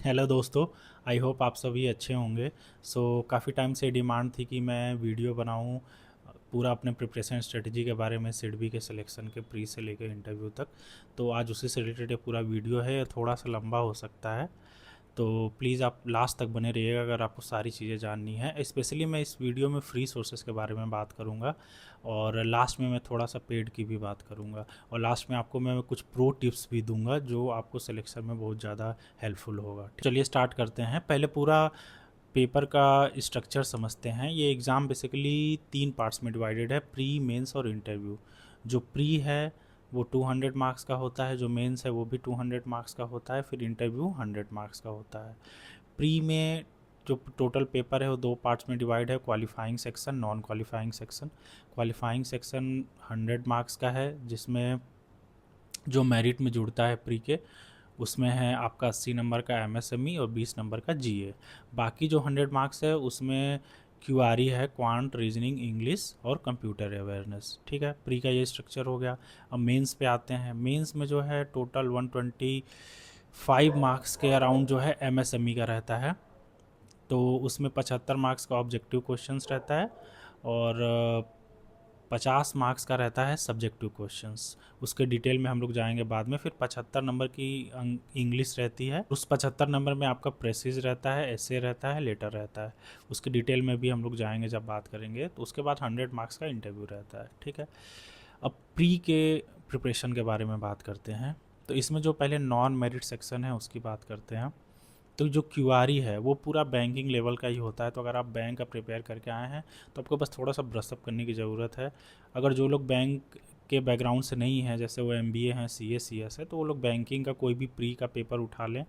Hello दोस्तों। I hope आप सभी अच्छे होंगे। काफ़ी टाइम से डिमांड थी कि मैं वीडियो बनाऊं पूरा अपने प्रिपरेशन स्ट्रेटजी के बारे में, सिडबी के सिलेक्शन के प्री से लेकर इंटरव्यू तक। तो आज उसी से रिलेटेड पूरा वीडियो है, थोड़ा सा लंबा हो सकता है, तो प्लीज़ आप लास्ट तक बने रहिएगा अगर आपको सारी चीज़ें जाननी है। स्पेशली मैं इस वीडियो में फ्री सोर्सेज के बारे में बात करूँगा, और लास्ट में मैं थोड़ा सा पेड की भी बात करूँगा, और लास्ट में आपको मैं कुछ प्रो टिप्स भी दूंगा जो आपको सिलेक्शन में बहुत ज़्यादा हेल्पफुल होगा। चलिए स्टार्ट करते हैं। पहले पूरा पेपर का स्ट्रक्चर समझते हैं। ये एग्ज़ाम बेसिकली 3 पार्ट्स में डिवाइडेड है, प्री, मेंस और इंटरव्यू। जो प्री है वो 200 मार्क्स का होता है, जो मेंस है वो भी 200 मार्क्स का होता है, फिर इंटरव्यू 100 मार्क्स का होता है। प्री में जो टोटल पेपर है वो 2 पार्ट्स में डिवाइड है, qualifying section, non qualifying section. Qualifying section 100 marks का है, जिसमें जो मेरिट में जुड़ता है प्री के, उसमें है आपका 80 नंबर का एमएसएमई और 20 नंबर का जीए। बाकी जो 100 मार्क्स है उसमें क्यूआरई है, क्वांट, रीजनिंग, इंग्लिश और कंप्यूटर अवेयरनेस। ठीक है, प्री का ये स्ट्रक्चर हो गया। अब मेंस पे आते हैं। मेंस में जो है टोटल 125 मार्क्स के अराउंड जो है एमएसएमई का रहता है। तो उसमें 75 मार्क्स का ऑब्जेक्टिव क्वेश्चंस रहता है, और 50 मार्क्स का रहता है सब्जेक्टिव क्वेश्चंस। उसके डिटेल में हम लोग जाएंगे बाद में। फिर 75 नंबर की इंग्लिश रहती है। उस 75 नंबर में आपका प्रेसिज रहता है, एसे रहता है, लेटर रहता है। उसके डिटेल में भी हम लोग जाएंगे जब बात करेंगे। तो उसके बाद 100 मार्क्स का इंटरव्यू रहता है। ठीक है, अब प्री के प्रिपरेशन के बारे में बात करते हैं। तो इसमें जो पहले नॉन मेरिट सेक्शन है उसकी बात करते हैं। तो जो क्यूआरई है वो पूरा बैंकिंग लेवल का ही होता है। तो अगर आप बैंक का प्रिपेयर करके आए हैं तो आपको बस थोड़ा सा ब्रशअप करने की ज़रूरत है। अगर जो लोग बैंक के बैकग्राउंड से नहीं हैं, जैसे वो एमबीए हैं, सीए, सीएस है, तो वो लोग बैंकिंग का कोई भी प्री का पेपर उठा लें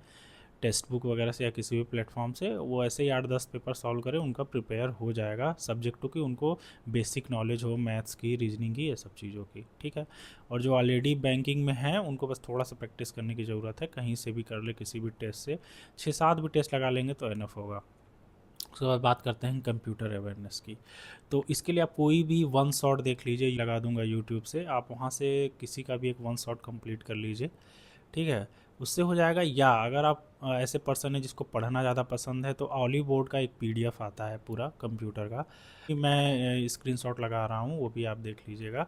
टेक्स्ट बुक वगैरह से या किसी भी प्लेटफॉर्म से। वो ऐसे ही 8-10 पेपर सॉल्व करें, उनका प्रिपेयर हो जाएगा सब्जेक्टों की। उनको बेसिक नॉलेज हो मैथ्स की, रीजनिंग की, ये सब चीज़ों की। ठीक है, और जो ऑलरेडी बैंकिंग में हैं उनको बस थोड़ा सा प्रैक्टिस करने की ज़रूरत है, कहीं से भी कर ले, किसी भी टेस्ट से 6-7 भी टेस्ट लगा लेंगे तो इनफ होगा। उसके बाद बात करते हैं कंप्यूटर अवेयरनेस की। तो इसके लिए आप कोई भी वन शॉट देख लीजिए, लगा दूंगा यूट्यूब से, आप वहाँ से किसी का भी एक वन शॉट कंप्लीट कर लीजिए। ठीक है, उससे हो जाएगा। या अगर आप ऐसे पर्सन है जिसको पढ़ना ज़्यादा पसंद है, तो ऑलिव बोर्ड का एक पीडीएफ आता है पूरा कंप्यूटर का, कि मैं स्क्रीनशॉट लगा रहा हूँ, वो भी आप देख लीजिएगा।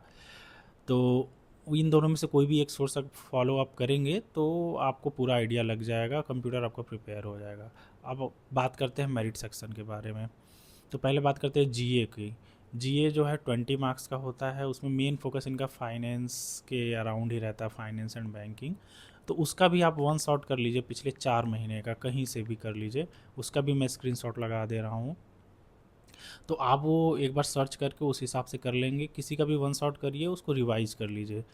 तो इन दोनों में से कोई भी एक सोर्स फॉलो अप करेंगे तो आपको पूरा आइडिया लग जाएगा, कंप्यूटर आपका प्रिपेयर हो जाएगा। अब बात करते हैं मेरिट सेक्शन के बारे में। तो पहले बात करते हैं जीए की। जीए जो है 20 मार्क्स का होता है। उसमें मेन फोकस इनका फाइनेंस के अराउंड ही रहता है, फाइनेंस एंड बैंकिंग। तो उसका भी आप वन शॉट कर लीजिए, पिछले 4 महीने का कहीं से भी कर लीजिए। उसका भी मैं स्क्रीनशॉट लगा दे रहा हूँ। तो आप वो एक बार सर्च करके उस हिसाब से कर लेंगे। किसी का भी वन शॉट करिए, उसको रिवाइज कर लीजिए,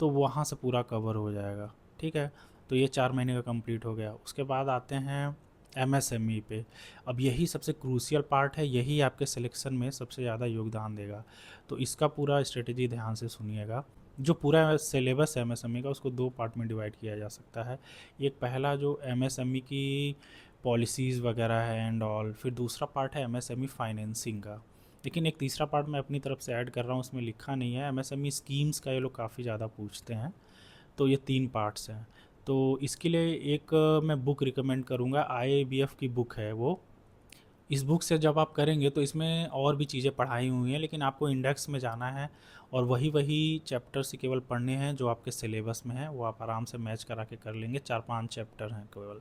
तो वहाँ से पूरा कवर हो जाएगा। ठीक है, तो ये 4 महीने का कंप्लीट हो गया। उसके बाद आते हैं एमएसएमई पे। अब यही सबसे क्रूशियल पार्ट है, यही आपके सिलेक्शन में सबसे ज़्यादा योगदान देगा। तो इसका पूरा स्ट्रेटेजी ध्यान से सुनिएगा। जो पूरा सिलेबस है एमएसएमई का, उसको 2 पार्ट में डिवाइड किया जा सकता है। एक पहला जो एमएसएमई की पॉलिसीज़ वगैरह है एंड ऑल, फिर दूसरा पार्ट है एमएसएमई फाइनेंसिंग का। लेकिन एक तीसरा पार्ट मैं अपनी तरफ से ऐड कर रहा हूँ, उसमें लिखा नहीं है। एमएसएमई स्कीम्स का ये लोग काफ़ी ज़्यादा पूछते हैं। तो ये 3 पार्ट्स हैं। तो इसके लिए एक मैं बुक रिकमेंड करूँगा, आईएबीएफ की बुक है वो। इस बुक से जब आप करेंगे तो इसमें और भी चीज़ें पढ़ाई हुई हैं, लेकिन आपको इंडेक्स में जाना है और वही वही चैप्टर्स ही केवल पढ़ने हैं जो आपके सिलेबस में है। वो आप आराम से मैच करा के कर लेंगे। 4-5 चैप्टर हैं केवल,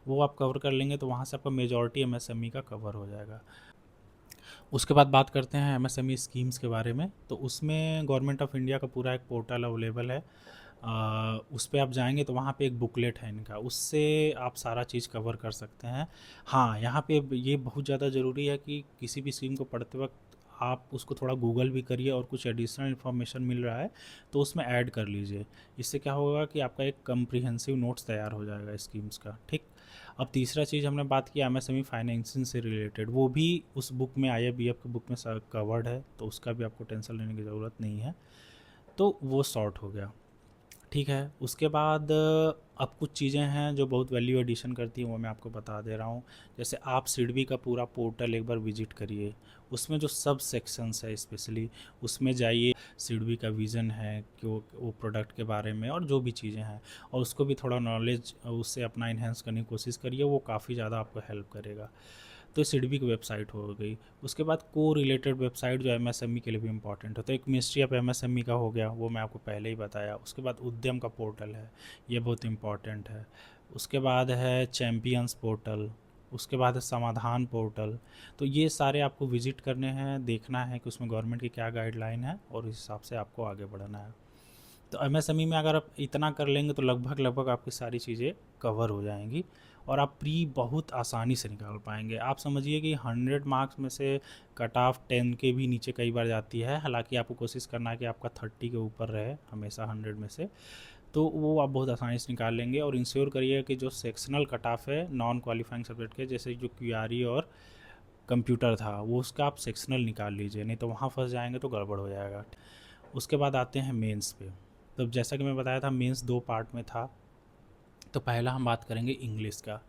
वो आप कवर कर लेंगे तो वहाँ से आपका मेजॉरिटी एमएसएमई का कवर हो जाएगा। उसके बाद बात करते हैं एमएसएमई स्कीम्स के बारे में। तो उसमें गवर्नमेंट ऑफ इंडिया का पूरा एक पोर्टल अवेलेबल है। उस पर आप जाएंगे तो वहाँ पे एक बुकलेट है इनका, उससे आप सारा चीज़ कवर कर सकते हैं। हाँ, यहाँ पे ये बहुत ज़्यादा ज़रूरी है कि किसी भी स्कीम को पढ़ते वक्त आप उसको थोड़ा गूगल भी करिए, और कुछ एडिशनल इन्फॉर्मेशन मिल रहा है तो उसमें ऐड कर लीजिए। इससे क्या होगा कि आपका एक कम्प्रिहेंसिव नोट्स तैयार हो जाएगा स्कीम्स का। ठीक, अब तीसरा चीज़ हमने बात की एमएसएमई फाइनेंसिंग से रिलेटेड, वो भी उस बुक में, आईएबीएफ की बुक में कवर्ड है, तो उसका भी आपको टेंशन लेने की ज़रूरत नहीं है। तो वो सॉर्ट हो गया। ठीक है। उसके बाद अब कुछ चीज़ें हैं जो बहुत वैल्यू एडिशन करती हैं, वो मैं आपको बता दे रहा हूँ। जैसे आप सिडबी का पूरा पोर्टल एक बार विजिट करिए, उसमें जो सब सेक्शंस है स्पेशली उसमें जाइए। सिडबी का विज़न है कि वो प्रोडक्ट के बारे में और जो भी चीज़ें हैं, और उसको भी थोड़ा नॉलेज उससे अपना इन्हेंस करने की कोशिश करिए, वो काफ़ी ज़्यादा आपको हेल्प करेगा। तो सिडबी की वेबसाइट हो गई। उसके बाद को रिलेटेड वेबसाइट जो एमएसएमई के लिए भी इंपॉर्टेंट है, तो एक मिनिस्ट्री ऑफ एमएसएमई का हो गया, वो मैं आपको पहले ही बताया। उसके बाद उद्यम का पोर्टल है, ये बहुत इंपॉर्टेंट है। उसके बाद है चैम्पियंस पोर्टल, उसके बाद है समाधान पोर्टल। तो ये सारे आपको विजिट करने हैं, देखना है कि उसमें गवर्नमेंट की क्या गाइडलाइन है और इस हिसाब से आपको आगे बढ़ना है। तो एमएसएमई में अगर आप इतना कर लेंगे तो लगभग लगभग आपकी सारी चीज़ें कवर हो जाएंगी और आप प्री बहुत आसानी से निकाल पाएंगे। आप समझिए कि 100 मार्क्स में से कट ऑफ 10 के भी नीचे कई बार जाती है, हालांकि आपको कोशिश करना है कि आपका 30 के ऊपर रहे हमेशा 100 में से, तो वो आप बहुत आसानी से निकाल लेंगे। और इंश्योर करिए कि जो सेक्शनल कट ऑफ है नॉन क्वालिफाइंग सब्जेक्ट के, जैसे जो क्यूआरई और कंप्यूटर था, वो उसका आप सेक्शनल निकाल लीजिए, नहीं तो वहाँ फंस जाएंगे तो गड़बड़ हो जाएगा। उसके बाद आते हैं मेंस पे। तो जैसा कि मैं बताया था मेंस 2 पार्ट में था। तो पहला हम बात करेंगे इंग्लिश का।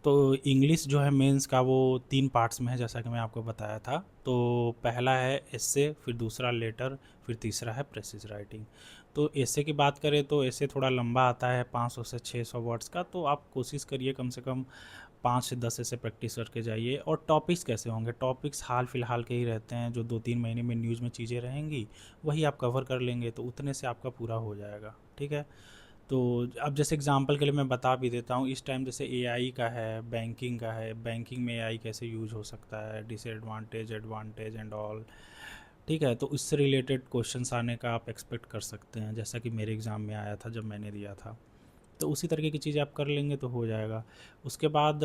तो इंग्लिश जो है मेंस का वो 3 पार्ट्स में है, जैसा कि मैं आपको बताया था। तो पहला है एस्से, फिर दूसरा लेटर, फिर तीसरा है प्रेसिज राइटिंग। तो एस्से की बात करें तो एस्से थोड़ा लंबा आता है, 500 से 600 वर्ड्स का। तो आप कोशिश करिए कम से कम 5 से 10 ऐसे प्रैक्टिस करके जाइए। और टॉपिक्स कैसे होंगे, टॉपिक्स हाल फिलहाल के ही रहते हैं, जो 2-3 महीने में न्यूज़ में चीज़ें रहेंगी वही आप कवर कर लेंगे, तो उतने से आपका पूरा हो जाएगा। ठीक है। तो अब जैसे एग्जांपल के लिए मैं बता भी देता हूँ, इस टाइम जैसे एआई का है, बैंकिंग का है, बैंकिंग में एआई कैसे यूज हो सकता है, डिसएडवांटेज एडवांटेज एंड ऑल। ठीक है। तो इससे रिलेटेड क्वेश्चंस आने का आप एक्सपेक्ट कर सकते हैं, जैसा कि मेरे एग्ज़ाम में आया था जब मैंने दिया था। तो उसी तरीके की चीज़ें आप कर लेंगे तो हो जाएगा। उसके बाद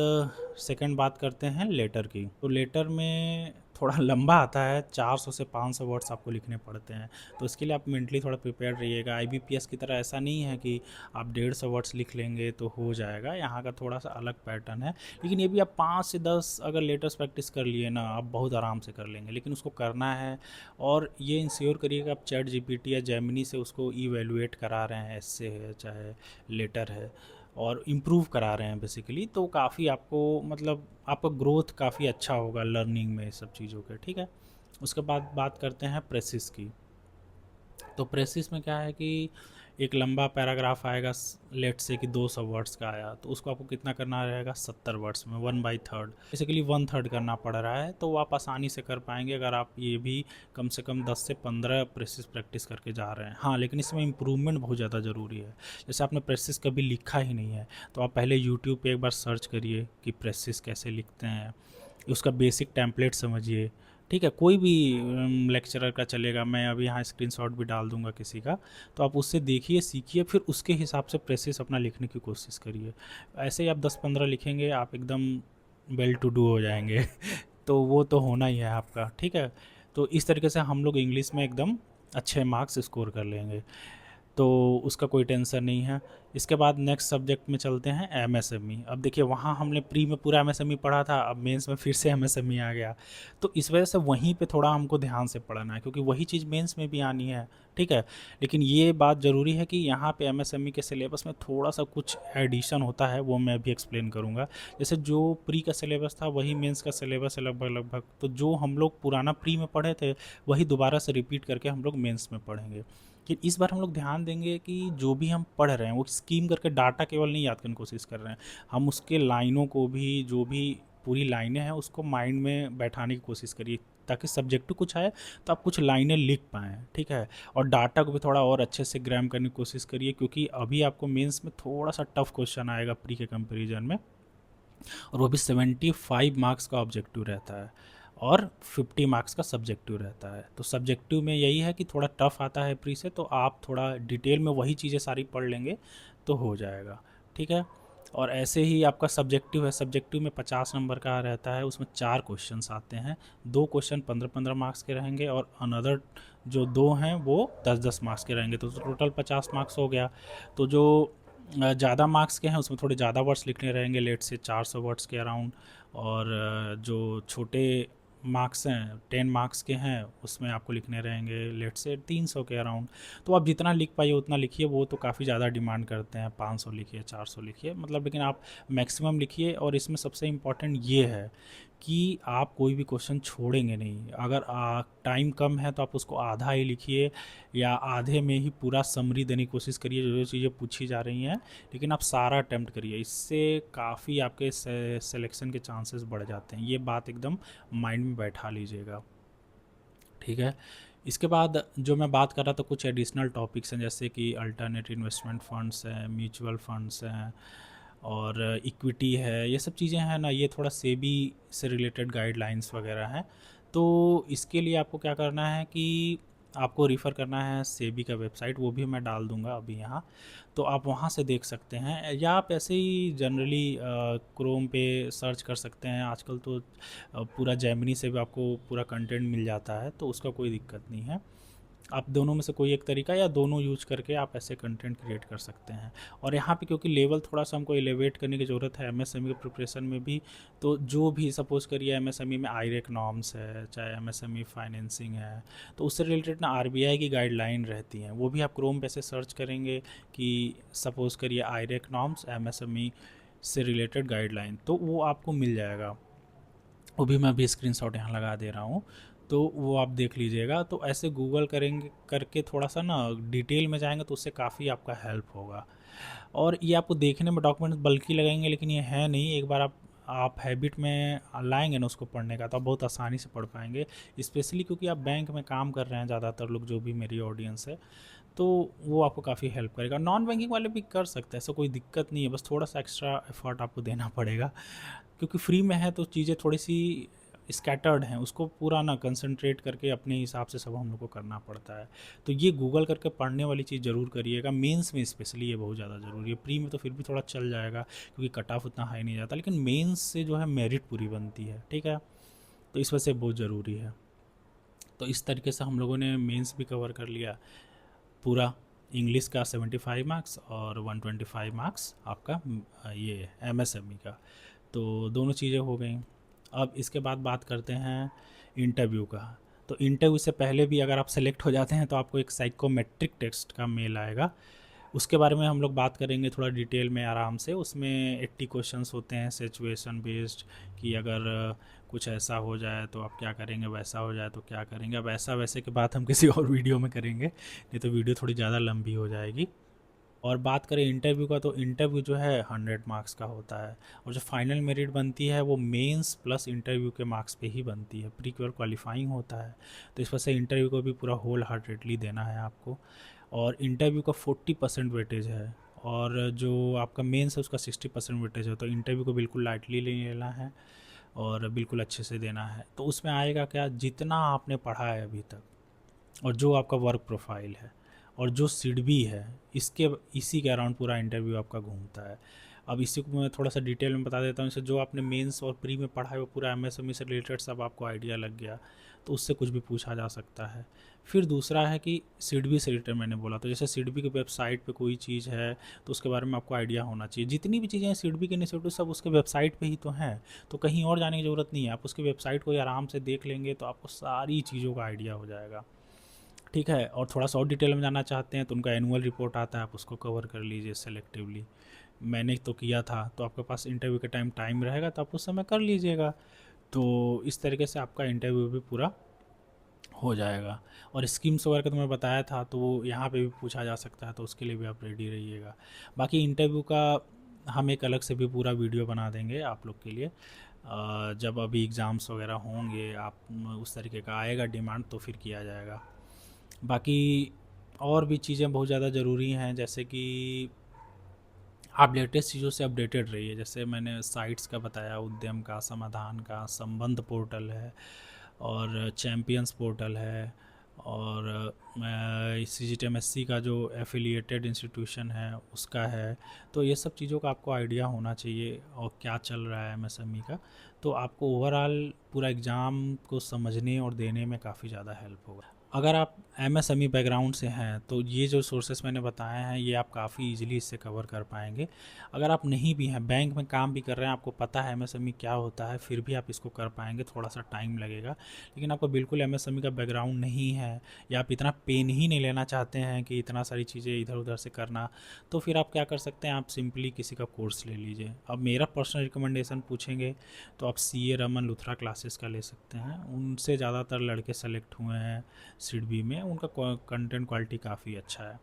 सेकंड बात करते हैं लेटर की। तो लेटर में थोड़ा लंबा आता है, 400 से 500 वर्ड्स आपको लिखने पड़ते हैं। तो इसके लिए आप मेंटली थोड़ा प्रिपेयर रहिएगा। आईबीपीएस की तरह ऐसा नहीं है कि आप 150 वर्ड्स लिख लेंगे तो हो जाएगा, यहाँ का थोड़ा सा अलग पैटर्न है। लेकिन ये भी आप 5 से 10 अगर लेटर्स प्रैक्टिस कर लिए ना, आप बहुत आराम से कर लेंगे, लेकिन उसको करना है। और ये इंश्योर करिएगा आप चैट जीपीटी या जेमिनी से उसको इवेलुएट करा रहे हैं, एस्से है चाहे लेटर है, और इम्प्रूव करा रहे हैं बेसिकली। तो काफ़ी आपको मतलब आपका ग्रोथ काफ़ी अच्छा होगा लर्निंग में सब चीज़ों के। ठीक है। उसके बाद बात करते हैं प्रेसिस की। तो प्रेसिस में क्या है कि एक लंबा पैराग्राफ आएगा, लेट से कि 200 वर्ड्स का आया, तो उसको आपको कितना करना रहेगा, 70 वर्ड्स में 1/3, बेसिकली 1/3 करना पड़ रहा है। तो वो आप आसानी से कर पाएंगे अगर आप ये भी कम से कम 10 से 15 प्रेसिस प्रैक्टिस करके जा रहे हैं। हाँ, लेकिन इसमें इम्प्रूवमेंट बहुत ज़्यादा ज़रूरी है। जैसे आपने प्रेसिस कभी लिखा ही नहीं है, तो आप पहले यूट्यूब पर एक बार सर्च करिए कि प्रेसिस कैसे लिखते हैं, उसका बेसिक टेम्पलेट समझिए। ठीक है। कोई भी लेक्चरर का चलेगा, मैं अभी यहाँ स्क्रीनशॉट भी डाल दूंगा किसी का, तो आप उससे देखिए, सीखिए, फिर उसके हिसाब से प्रेसिस अपना लिखने की कोशिश करिए। ऐसे ही आप 10-15 लिखेंगे, आप एकदम वेल टू डू हो जाएंगे तो वो तो होना ही है आपका। ठीक है। तो इस तरीके से हम लोग इंग्लिश में एकदम अच्छे मार्क्स स्कोर कर लेंगे, तो उसका कोई टेंशन नहीं है। इसके बाद नेक्स्ट सब्जेक्ट में चलते हैं एमएसएमई। अब देखिए वहाँ हमने प्री में पूरा एमएसएमई पढ़ा था, अब मेंस में फिर से एमएसएमई आ गया। तो इस वजह से वहीं पे थोड़ा हमको ध्यान से पढ़ना है, क्योंकि वही चीज़ मेंस में भी आनी है। ठीक है। लेकिन ये बात ज़रूरी है कि यहाँ पे एमएसएमई के सिलेबस में थोड़ा सा कुछ एडिशन होता है, वो मैं अभी एक्सप्लेन करूँगा। जैसे जो प्री का सिलेबस था वही मेंस का सिलेबस है लगभग लगभग, तो जो हम लोग पुराना प्री में पढ़े थे वही दोबारा से रिपीट करके हम लोग मेंस में पढ़ेंगे। कि इस बार हम लोग ध्यान देंगे कि जो भी हम पढ़ रहे हैं वो स्कीम करके डाटा केवल नहीं याद करने की कोशिश कर रहे हैं, हम उसके लाइनों को भी, जो भी पूरी लाइनें हैं उसको माइंड में बैठाने की कोशिश करिए, ताकि सब्जेक्टिव कुछ आए तो आप कुछ लाइनें लिख पाएँ। ठीक है। और डाटा को भी थोड़ा और अच्छे से ग्रैम करने की कोशिश करिए, क्योंकि अभी आपको मेंस में थोड़ा सा टफ क्वेश्चन आएगा प्री के कंपेरिजन में, और वो भी 75 मार्क्स का ऑब्जेक्टिव रहता है और 50 मार्क्स का सब्जेक्टिव रहता है। तो सब्जेक्टिव में यही है कि थोड़ा टफ आता है प्री से, तो आप थोड़ा डिटेल में वही चीज़ें सारी पढ़ लेंगे तो हो जाएगा। ठीक है। और ऐसे ही आपका सब्जेक्टिव है, सब्जेक्टिव में 50 नंबर का रहता है, उसमें 4 क्वेश्चंस आते हैं, 2 क्वेश्चन 15-15 मार्क्स के रहेंगे और अनदर जो 2 हैं वो 10-10 मार्क्स के रहेंगे, तो टोटल 50 मार्क्स हो गया। तो जो ज़्यादा मार्क्स के हैं उसमें थोड़े ज़्यादा वर्ड्स लिखने रहेंगे, लेट से 400 वर्ड्स के अराउंड। और जो छोटे मार्क्स हैं, 10 मार्क्स के हैं, उसमें आपको लिखने रहेंगे लेट्स से 300 के अराउंड। तो आप जितना लिख पाइए उतना लिखिए, वो तो काफ़ी ज़्यादा डिमांड करते हैं, 500 लिखिए, 400 लिखिए, मतलब लेकिन आप मैक्सिमम लिखिए। और इसमें सबसे इम्पॉर्टेंट ये है कि आप कोई भी क्वेश्चन छोड़ेंगे नहीं। अगर टाइम कम है तो आप उसको आधा ही लिखिए, या आधे में ही पूरा समरी देने की कोशिश करिए जो जो चीज़ें पूछी जा रही हैं, लेकिन आप सारा अटैम्प्ट करिए। इससे काफ़ी आपके सिलेक्शन के चांसेस बढ़ जाते हैं, ये बात एकदम माइंड में बैठा लीजिएगा, ठीक है। इसके बाद जो मैं बात कर रहा था, कुछ एडिशनल टॉपिक्स हैं, जैसे कि अल्टरनेट इन्वेस्टमेंट फंड्स हैं, म्यूचुअल फंड्स हैं, और इक्विटी है, ये सब चीज़ें हैं ना, ये थोड़ा सेबी से रिलेटेड गाइडलाइंस वगैरह हैं। तो इसके लिए आपको क्या करना है कि आपको रिफ़र करना है सेबी का वेबसाइट, वो भी मैं डाल दूंगा अभी यहाँ, तो आप वहाँ से देख सकते हैं, या आप ऐसे ही जनरली क्रोम पे सर्च कर सकते हैं। आजकल तो पूरा जेमिनी से भी आपको पूरा कंटेंट मिल जाता है, तो उसका कोई दिक्कत नहीं है। आप दोनों में से कोई एक तरीका या दोनों यूज करके आप ऐसे कंटेंट क्रिएट कर सकते हैं। और यहाँ पे क्योंकि लेवल थोड़ा सा हमको एलिवेट करने की ज़रूरत है एमएसएमई के प्रिपरेशन में भी, तो जो भी सपोज करिए एमएसएमई में आईरेक नॉर्म्स है, चाहे एमएसएमई फाइनेंसिंग है, तो उससे रिलेटेड ना आरबीआई की गाइडलाइन रहती हैं, वो भी आप क्रोम पे से सर्च करेंगे कि सपोज करिए आईरेक नॉर्म्स एमएसएमई से रिलेटेड गाइडलाइन, तो वो आपको मिल जाएगा। वो भी मैं अभी स्क्रीनशॉट यहाँ लगा दे रहा हूँ, तो वो आप देख लीजिएगा। तो ऐसे गूगल करेंगे करके थोड़ा सा ना डिटेल में जाएंगे तो उससे काफ़ी आपका हेल्प होगा। और ये आपको देखने में डॉक्यूमेंट्स बल्कि लगेंगे, लेकिन ये है नहीं। एक बार आप हैबिट में लाएंगे ना उसको पढ़ने का, तो आप बहुत आसानी से पढ़ पाएंगे। स्पेशली क्योंकि आप बैंक में काम कर रहे हैं ज़्यादातर लोग, जो भी मेरी ऑडियंस है, तो वो आपको काफ़ी हेल्प करेगा। नॉन बैंकिंग वाले भी कर सकते हैं, ऐसा कोई दिक्कत नहीं है, बस थोड़ा सा एक्स्ट्रा एफर्ट आपको देना पड़ेगा, क्योंकि फ्री में है तो चीज़ें थोड़ी सी स्कैटर्ड हैं, उसको पूरा ना कंसंट्रेट करके अपने हिसाब से सब हम लोग को करना पड़ता है। तो ये गूगल करके पढ़ने वाली चीज़ ज़रूर करिएगा, मेंस में स्पेशली ये बहुत ज़्यादा ज़रूरी है। प्री में तो फिर भी थोड़ा चल जाएगा क्योंकि कट ऑफ उतना हाई नहीं जाता, लेकिन मेंस से जो है मेरिट पूरी बनती है, ठीक है। तो इस वजह से बहुत ज़रूरी है। तो इस तरीके से हम लोगों ने मेंस भी कवर कर लिया पूरा। इंग्लिश का 75 मार्क्स और 125 मार्क्स आपका ये एमएसएमई का, तो दोनों चीज़ें हो गई। अब इसके बाद बात करते हैं इंटरव्यू का। तो इंटरव्यू से पहले भी अगर आप सेलेक्ट हो जाते हैं तो आपको एक साइकोमेट्रिक टेस्ट का मेल आएगा, उसके बारे में हम लोग बात करेंगे थोड़ा डिटेल में आराम से। उसमें 80 क्वेश्चंस होते हैं सिचुएशन बेस्ड, कि अगर कुछ ऐसा हो जाए तो आप क्या करेंगे, वैसा हो जाए तो क्या करेंगे। अब ऐसा वैसे की बात हम किसी और वीडियो में करेंगे, नहीं तो वीडियो थोड़ी ज़्यादा लंबी हो जाएगी। और बात करें इंटरव्यू का, तो इंटरव्यू जो है 100 मार्क्स का होता है, और जो फाइनल मेरिट बनती है वो मेंस प्लस इंटरव्यू के मार्क्स पे ही बनती है, प्री क्योर क्वालिफाइंग होता है। तो इस वजह से इंटरव्यू को भी पूरा होल हार्टेडली देना है आपको। और इंटरव्यू का 40% वेटेज है, और जो आपका मेंस है उसका 60% वेटेज है। तो इंटरव्यू को बिल्कुल लाइटली नहीं लेना है और बिल्कुल अच्छे से देना है। तो उसमें आएगा क्या, जितना आपने पढ़ा है अभी तक, और जो आपका वर्क प्रोफाइल है, और जो सिडबी है, इसके इसी के अराउंड पूरा इंटरव्यू आपका घूमता है। अब इसी को मैं थोड़ा सा डिटेल में बता देता हूँ। जैसे जो आपने मेंस और प्री में पढ़ा है वो पूरा एमएसएमई से रिलेटेड सब आपको आइडिया लग गया, तो उससे कुछ भी पूछा जा सकता है। फिर दूसरा है कि सिडबी से रिलेटेड मैंने बोला, तो जैसे सिडबी की वेबसाइट पे कोई चीज़ है तो उसके बारे में आपको आइडिया होना चाहिए। जितनी भी चीज़ें हैं सिडबी के इंस्टीट्यूट सब उसके वेबसाइट पे ही तो हैं, तो कहीं और जाने की ज़रूरत नहीं है। आप उसकी वेबसाइट को ही आराम से देख लेंगे तो आपको सारी चीज़ों का आइडिया हो जाएगा, ठीक है। और थोड़ा सा और डिटेल में जानना चाहते हैं तो उनका एनुअल रिपोर्ट आता है, आप उसको कवर कर लीजिए सेलेक्टिवली। मैंने तो किया था, तो आपके पास इंटरव्यू के टाइम रहेगा तो आप उस समय कर लीजिएगा। तो इस तरीके से आपका इंटरव्यू भी पूरा हो जाएगा। और स्कीम्स वगैरह का तो मैं बताया था, तो वो यहाँ पे भी पूछा जा सकता है, तो उसके लिए भी आप रेडी रहिएगा। बाकी इंटरव्यू का हम एक अलग से भी पूरा वीडियो बना देंगे आप लोग के लिए, जब अभी एग्ज़ाम्स वगैरह होंगे, आप उस तरीके का आएगा डिमांड तो फिर किया जाएगा। बाकी और भी चीज़ें बहुत ज़्यादा ज़रूरी हैं, जैसे कि आप लेटेस्ट चीज़ों से अपडेटेड रहिए। जैसे मैंने साइट्स का बताया, उद्यम का, समाधान का, संबंध पोर्टल है, और चैम्पियंस पोर्टल है, और CGTMSC का जो एफिलिएटेड इंस्टीट्यूशन है उसका है। तो ये सब चीज़ों का आपको आइडिया होना चाहिए और क्या चल रहा है एमएसएमई का, तो आपको ओवरऑल पूरा एग्ज़ाम को समझने और देने में काफ़ी ज़्यादा हेल्प होगा। अगर आप एमएसएमई बैकग्राउंड से हैं तो ये जो सोर्सेस मैंने बताए हैं ये आप काफ़ी इजीली इससे कवर कर पाएंगे। अगर आप नहीं भी हैं, बैंक में काम भी कर रहे हैं, आपको पता है एमएसएमई क्या होता है, फिर भी आप इसको कर पाएंगे, थोड़ा सा टाइम लगेगा। लेकिन आपको बिल्कुल एमएसएमई का बैकग्राउंड नहीं है या आप इतना पेन ही नहीं लेना चाहते हैं कि इतना सारी चीज़ें इधर उधर से करना, तो फिर आप क्या कर सकते हैं, आप सिंपली किसी का कोर्स ले लीजिए। अब मेरा पर्सनल रिकमेंडेशन पूछेंगे तो आप CA रमन लुथरा क्लासेस का ले सकते हैं। उनसे ज़्यादातर लड़के सेलेक्ट हुए हैं सिडबी में, उनका कंटेंट क्वालिटी काफ़ी अच्छा है।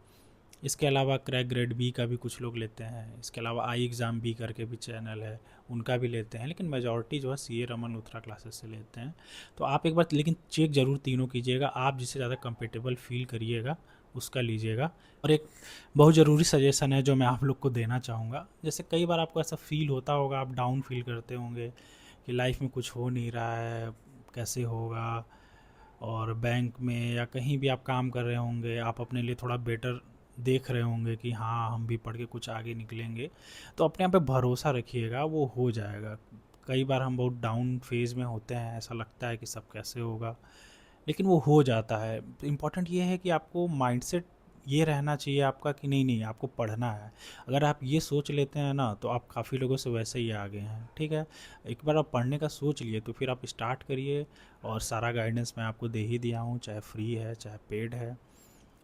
इसके अलावा क्रैक ग्रेड बी का भी कुछ लोग लेते हैं, इसके अलावा आई एग्ज़ाम बी करके भी चैनल है, उनका भी लेते हैं, लेकिन मेजॉरिटी जो है CA रमन लुथरा क्लासेस से लेते हैं। तो आप एक बार लेकिन चेक ज़रूर तीनों कीजिएगा, आप जिससे ज़्यादा कंफर्टेबल फील करिएगा उसका लीजिएगा। और एक बहुत ज़रूरी सजेशन है जो मैं आप लोग को देना चाहूँगा, जैसे कई बार आपको ऐसा फील होता होगा, आप डाउन फील करते होंगे कि लाइफ में कुछ हो नहीं रहा है, कैसे होगा, और बैंक में या कहीं भी आप काम कर रहे होंगे, आप अपने लिए थोड़ा बेटर देख रहे होंगे कि हाँ हम भी पढ़ के कुछ आगे निकलेंगे, तो अपने आप पे भरोसा रखिएगा, वो हो जाएगा। कई बार हम बहुत डाउन फेज़ में होते हैं, ऐसा लगता है कि सब कैसे होगा, लेकिन वो हो जाता है। इम्पॉर्टेंट ये है कि आपको माइंडसेट ये रहना चाहिए आपका कि नहीं नहीं आपको पढ़ना है। अगर आप ये सोच लेते हैं ना तो आप काफ़ी लोगों से वैसे ही आगे हैं, ठीक है। एक बार आप पढ़ने का सोच लिए तो फिर आप स्टार्ट करिए, और सारा गाइडेंस मैं आपको दे ही दिया हूँ, चाहे फ्री है चाहे पेड है,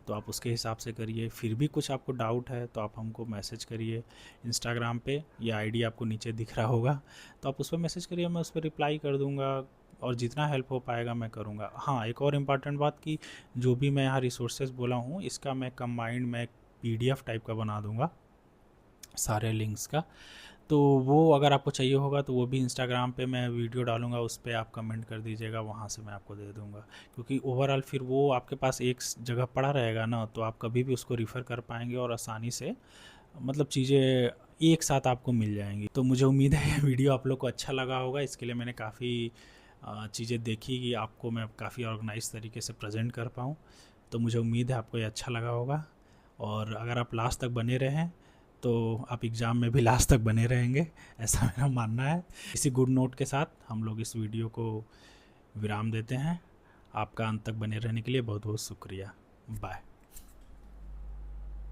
तो आप उसके हिसाब से करिए। फिर भी कुछ आपको डाउट है तो आप हमको मैसेज करिए इंस्टाग्राम पे, या आईडी आपको नीचे दिख रहा होगा, तो आप उस पर मैसेज करिए, मैं उस पर रिप्लाई कर दूँगा, और जितना हेल्प हो पाएगा मैं करूँगा। हाँ, एक और इम्पॉर्टेंट बात कि जो भी मैं यहाँ रिसोर्सेज बोला हूँ इसका मैं कंबाइंड मैं एक PDF टाइप का बना दूँगा सारे लिंक्स का, तो वो अगर आपको चाहिए होगा तो वो भी इंस्टाग्राम पे मैं वीडियो डालूंगा, उस पर आप कमेंट कर दीजिएगा, वहाँ से मैं आपको दे दूँगा। क्योंकि ओवरऑल फिर वो आपके पास एक जगह पड़ा रहेगा ना, तो आप कभी भी उसको रिफ़र कर पाएंगे और आसानी से मतलब चीज़ें एक साथ आपको मिल जाएंगी। तो मुझे उम्मीद है ये वीडियो आप लोग को अच्छा लगा होगा। इसके लिए मैंने काफ़ी चीज़ें देखी कि आपको मैं काफ़ी ऑर्गेनाइज तरीके से प्रेजेंट कर पाऊँ। तो मुझे उम्मीद है आपको ये अच्छा लगा होगा, और अगर आप लास्ट तक बने रहें तो आप एग्ज़ाम में भी लास्ट तक बने रहेंगे, ऐसा मेरा मानना है। इसी गुड नोट के साथ हम लोग इस वीडियो को विराम देते हैं। आपका अंत तक बने रहने के लिए बहुत बहुत शुक्रिया। बाय।